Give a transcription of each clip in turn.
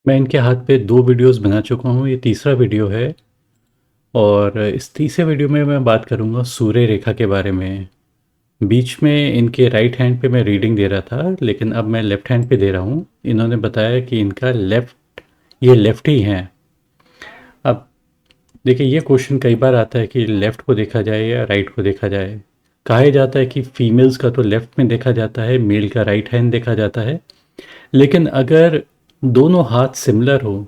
मैं इनके हाथ पे 2 वीडियोज़ बना चुका हूँ, ये तीसरा वीडियो है और इस तीसरे वीडियो में मैं बात करूँगा सूर्य रेखा के बारे में। बीच में इनके राइट हैंड पे मैं रीडिंग दे रहा था, लेकिन अब मैं लेफ़्ट हैंड पे दे रहा हूँ। इन्होंने बताया कि इनका ये लेफ़्टी हैं। अब देखिए, ये क्वेश्चन कई बार आता है कि लेफ़्ट को देखा जाए या राइट को देखा जाए। कहा जाता है कि फीमेल्स का तो लेफ़्ट में देखा जाता है, मेल का राइट हैंड देखा जाता है। लेकिन अगर दोनों हाथ सिमिलर हो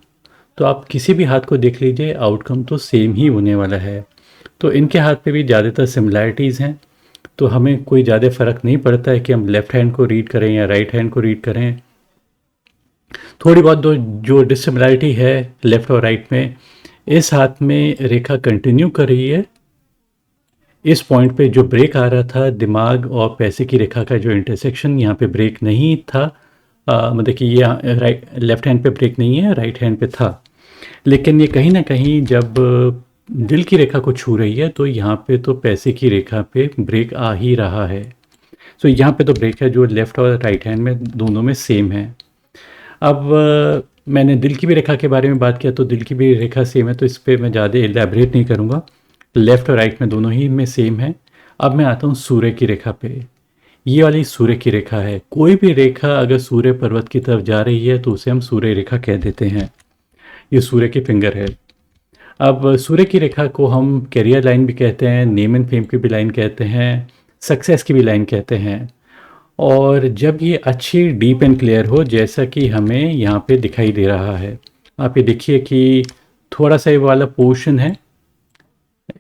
तो आप किसी भी हाथ को देख लीजिए, आउटकम तो सेम ही होने वाला है। तो इनके हाथ पे भी ज़्यादातर सिमिलैरिटीज़ हैं, तो हमें कोई ज़्यादा फ़र्क नहीं पड़ता है कि हम लेफ़्ट हैंड को रीड करें या राइट हैंड को रीड करें। थोड़ी बहुत जो डिसिमिलैरिटी है लेफ़्ट और राइट में, इस हाथ में रेखा कंटिन्यू कर रही है। इस पॉइंट पे जो ब्रेक आ रहा था दिमाग और पैसे की रेखा का जो इंटरसेक्शन, यहाँ पे ब्रेक नहीं था। मतलब कि ये राइट लेफ़्ट हैंड पे ब्रेक नहीं है, राइट हैंड पे था। लेकिन ये कहीं न कहीं जब दिल की रेखा को छू रही है, तो यहाँ पे तो पैसे की रेखा पे ब्रेक आ ही रहा है। सो यहाँ पे तो ब्रेक है जो लेफ़्ट और राइट हैंड में दोनों में सेम है। अब मैंने दिल की भी रेखा के बारे में बात किया, तो दिल की भी रेखा सेम है, तो इस पे मैं ज़्यादा इलैबोरेट नहीं करूँगा। लेफ़्ट और राइट में दोनों ही में सेम है। अब मैं आता हूँ सूर्य की रेखा पे। ये वाली सूर्य की रेखा है। कोई भी रेखा अगर सूर्य पर्वत की तरफ जा रही है, तो उसे हम सूर्य रेखा कह देते हैं। ये सूर्य की फिंगर है। अब सूर्य की रेखा को हम करियर लाइन भी कहते हैं, नेम एंड फेम की भी लाइन कहते हैं, सक्सेस की भी लाइन कहते हैं। और जब ये अच्छी डीप एंड क्लियर हो, जैसा कि हमें यहाँ पे दिखाई दे रहा है, आप ये देखिए कि थोड़ा सा ये वाला पोर्शन है,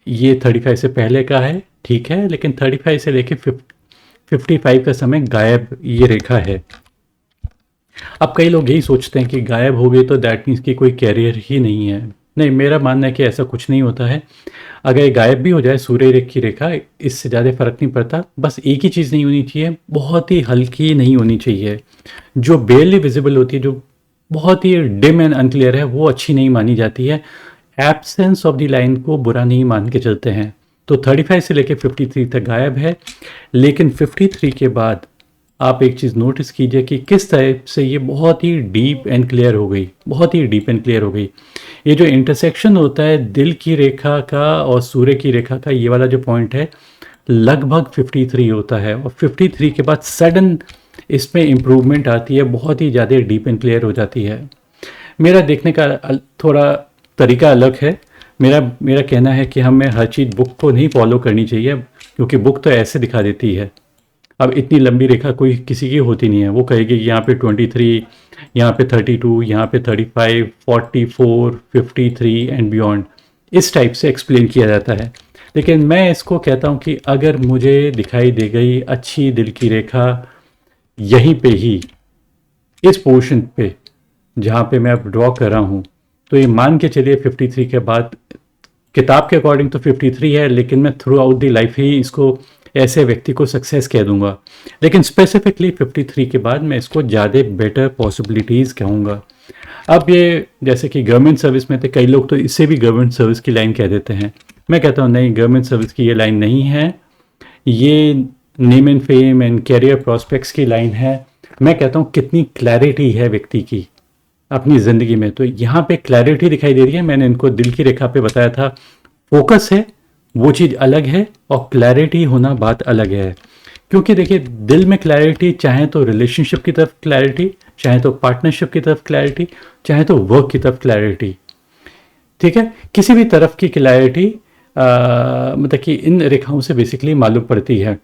ये 35 से पहले का है, ठीक है, लेकिन 35 से लेके 55 का समय गायब ये रेखा है। अब कई लोग यही सोचते हैं कि गायब हो गई तो दैट मीन्स कि कोई कैरियर ही नहीं है। नहीं, मेरा मानना है कि ऐसा कुछ नहीं होता है। अगर ये गायब भी हो जाए सूर्य की रेखा, इससे ज़्यादा फ़र्क नहीं पड़ता। बस एक ही चीज़ नहीं होनी चाहिए, बहुत ही हल्की नहीं होनी चाहिए। जो बेयरली विजिबल होती है, जो बहुत ही डिम एंड अनक्लियर है, वो अच्छी नहीं मानी जाती है। एब्सेंस ऑफ द लाइन को बुरा नहीं मान के चलते हैं। तो 35 से लेकर 53 तक गायब है, लेकिन 53 के बाद आप एक चीज़ नोटिस कीजिए कि किस टाइप से ये बहुत ही डीप एंड क्लियर हो गई, बहुत ही डीप एंड क्लियर हो गई। ये जो इंटरसेक्शन होता है दिल की रेखा का और सूर्य की रेखा का, ये वाला जो पॉइंट है, लगभग 53 होता है, और 53 के बाद सडन इसमें इम्प्रूवमेंट आती है, बहुत ही ज़्यादा डीप एंड क्लियर हो जाती है। मेरा देखने का थोड़ा तरीका अलग है। मेरा मेरा कहना है कि हमें हर चीज़ बुक को नहीं फॉलो करनी चाहिए, क्योंकि बुक तो ऐसे दिखा देती है। अब इतनी लंबी रेखा कोई किसी की होती नहीं है। वो कहेगी कि यहाँ पे 23, यहाँ पे 32, यहाँ पे 35, 44, 53 एंड बियॉन्ड, इस टाइप से एक्सप्लेन किया जाता है। लेकिन मैं इसको कहता हूँ कि अगर मुझे दिखाई दे गई अच्छी दिल की रेखा यहीं पे ही, इस पोर्शन पे जहाँ पे मैं अब ड्रॉ कर रहा हूँ, तो ये मान के चलिए 53 के बाद, किताब के अकॉर्डिंग तो 53 है, लेकिन मैं थ्रू आउट दी लाइफ ही इसको ऐसे व्यक्ति को सक्सेस कह दूंगा। लेकिन स्पेसिफिकली 53 के बाद मैं इसको ज़्यादा बेटर पॉसिबिलिटीज़ कहूँगा। अब ये जैसे कि गवर्नमेंट सर्विस में थे, कई लोग तो इसे भी गवर्नमेंट सर्विस की लाइन कह देते हैं। मैं कहता हूँ नहीं, गवर्नमेंट सर्विस की ये लाइन नहीं है, ये name and fame and career prospects की लाइन है। मैं कहता हूँ कितनी क्लैरिटी है व्यक्ति की अपनी ज़िंदगी में, तो यहाँ पे क्लैरिटी दिखाई दे रही है। मैंने इनको दिल की रेखा पे बताया था, फोकस है वो चीज़ अलग है, और क्लैरिटी होना बात अलग है। क्योंकि देखिए, दिल में क्लैरिटी, चाहे तो रिलेशनशिप की तरफ क्लैरिटी, चाहे तो पार्टनरशिप की तरफ क्लैरिटी, चाहे तो वर्क की तरफ क्लैरिटी, ठीक है, किसी भी तरफ की क्लैरिटी मतलब कि इन रेखाओं से बेसिकली मालूम पड़ती है।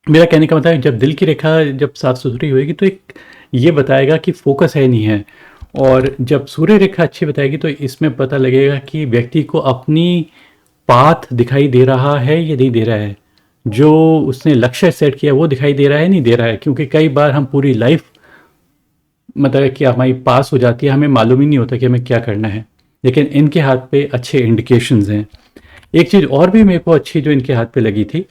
मेरा कहने का मतलब है, जब दिल की रेखा जब साफ सुथरी होएगी तो एक ये बताएगा कि फोकस है नहीं है, और जब सूर्य रेखा अच्छी बताएगी तो इसमें पता लगेगा कि व्यक्ति को अपनी पाथ दिखाई दे रहा है या नहीं दे रहा है, जो उसने लक्ष्य सेट किया वो दिखाई दे रहा है नहीं दे रहा है। क्योंकि कई बार हम पूरी लाइफ मतलब कि हमारी पास हो जाती है, हमें मालूम ही नहीं होता कि हमें क्या करना है, लेकिन इनके हाथ पे अच्छे इंडिकेशंस हैं। एक चीज़ और भी मेरे को अच्छी जो इनके हाथ पे लगी थी,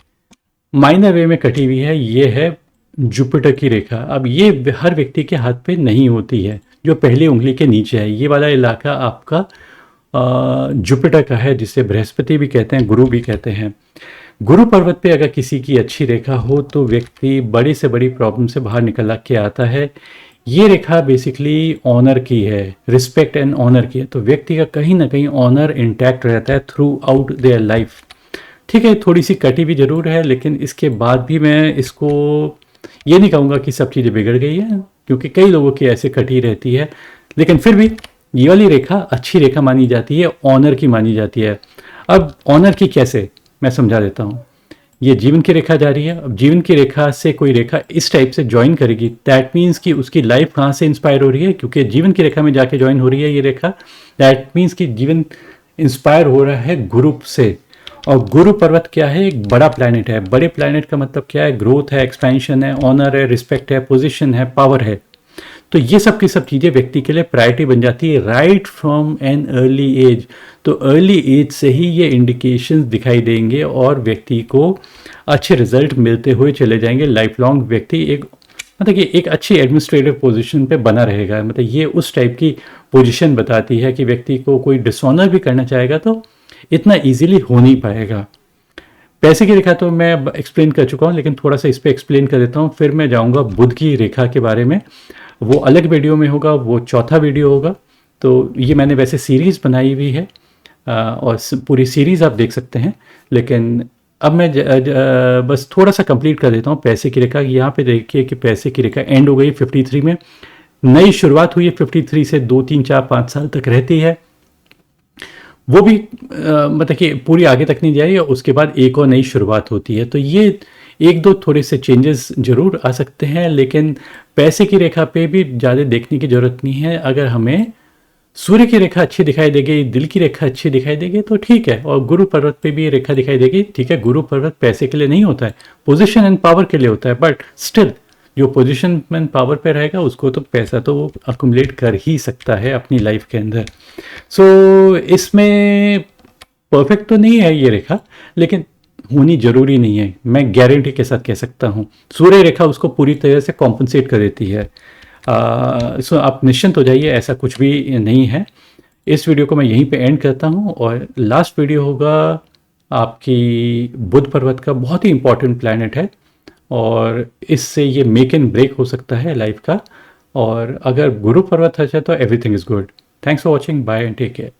माइनर वे में कटी हुई है, ये है जुपिटर की रेखा। अब ये हर व्यक्ति के हाथ पे नहीं होती है, जो पहली उंगली के नीचे है, ये वाला इलाका आपका जुपिटर का है, जिसे बृहस्पति भी कहते हैं, गुरु भी कहते हैं। गुरु पर्वत पे अगर किसी की अच्छी रेखा हो तो व्यक्ति बड़ी से बड़ी प्रॉब्लम से बाहर निकल के आता है। ये रेखा बेसिकली ऑनर की है, रिस्पेक्ट एंड ऑनर की है। तो व्यक्ति का कहीं ना कहीं ऑनर इंटैक्ट रहता है थ्रू आउट देयर लाइफ। ठीक है, थोड़ी सी कटी भी ज़रूर है, लेकिन इसके बाद भी मैं इसको ये नहीं कहूँगा कि सब चीज़ें बिगड़ गई हैं, क्योंकि कई लोगों की ऐसे कटी रहती है। लेकिन फिर भी ये वाली रेखा अच्छी रेखा मानी जाती है, ऑनर की मानी जाती है। अब ऑनर की कैसे, मैं समझा देता हूँ। ये जीवन की रेखा जा रही है। अब जीवन की रेखा से कोई रेखा इस टाइप से ज्वाइन करेगी, दैट मीन्स कि उसकी लाइफ कहाँ से इंस्पायर हो रही है, क्योंकि जीवन की रेखा में जाके ज्वाइन हो रही है ये रेखा, दैट मीन्स कि जीवन इंस्पायर हो रहा है गुरु से। और गुरु पर्वत क्या है, एक बड़ा प्लैनेट है। बड़े प्लैनेट का मतलब क्या है, ग्रोथ है, एक्सपेंशन है, ऑनर है, रिस्पेक्ट है, पोजिशन है, पावर है। तो ये सब की सब चीज़ें व्यक्ति के लिए प्रायोरिटी बन जाती है right from an early age. तो अर्ली एज से ही ये इंडिकेशंस दिखाई देंगे और व्यक्ति को अच्छे रिजल्ट मिलते हुए चले जाएंगे। लाइफ लॉन्ग व्यक्ति एक मतलब कि एक अच्छी एडमिनिस्ट्रेटिव पोजीशन पे बना रहेगा। मतलब ये उस टाइप की पोजीशन बताती है कि व्यक्ति को कोई डिसऑनर भी करना चाहेगा तो इतना इजीली हो नहीं पाएगा। पैसे की रेखा तो मैं एक्सप्लेन कर चुका हूँ, लेकिन थोड़ा सा इस पर एक्सप्लेन कर देता हूँ। फिर मैं जाऊँगा बुध की रेखा के बारे में, वो अलग वीडियो में होगा, वो चौथा वीडियो होगा। तो ये मैंने वैसे सीरीज़ बनाई हुई है और पूरी सीरीज़ आप देख सकते हैं। लेकिन अब मैं बस थोड़ा सा कंप्लीट कर देता हूँ पैसे की रेखा। यहाँ पे देखिए कि पैसे की रेखा एंड हो गई 53 में, नई शुरुआत हुई है 53 से 2 3 4 5 साल तक रहती है। वो भी मतलब कि पूरी आगे तक नहीं जाएगी, उसके बाद एक और नई शुरुआत होती है। तो ये एक दो थोड़े से चेंजेस ज़रूर आ सकते हैं, लेकिन पैसे की रेखा पे भी ज़्यादा देखने की ज़रूरत नहीं है। अगर हमें सूर्य की रेखा अच्छी दिखाई देगी, दिल की रेखा अच्छी दिखाई देगी तो ठीक है। और गुरु पर्वत पे भी ये रेखा दिखाई देगी, ठीक है। गुरु पर्वत पैसे के लिए नहीं होता है, पोजीशन एंड पावर के लिए होता है, बट स्टिल जो पोजीशन एंड पावर पे रहेगा उसको तो पैसा तो वो अकुमुलेट कर ही सकता है अपनी लाइफ के अंदर। सो इसमें परफेक्ट तो नहीं है ये रेखा, लेकिन होनी जरूरी नहीं है, मैं गारंटी के साथ कह सकता हूँ। सूर्य रेखा उसको पूरी तरह से कॉम्पनसेट कर देती है। सो आप निश्चिंत हो जाइए, ऐसा कुछ भी नहीं है। इस वीडियो को मैं यहीं पे एंड करता हूँ और लास्ट वीडियो होगा आपकी बुध पर्वत का, बहुत ही इंपॉर्टेंट प्लैनेट है और इससे ये मेक एंड ब्रेक हो सकता है लाइफ का। और अगर गुरु पर्वत अच्छा तो everything is good. Thanks for watching, bye and take care.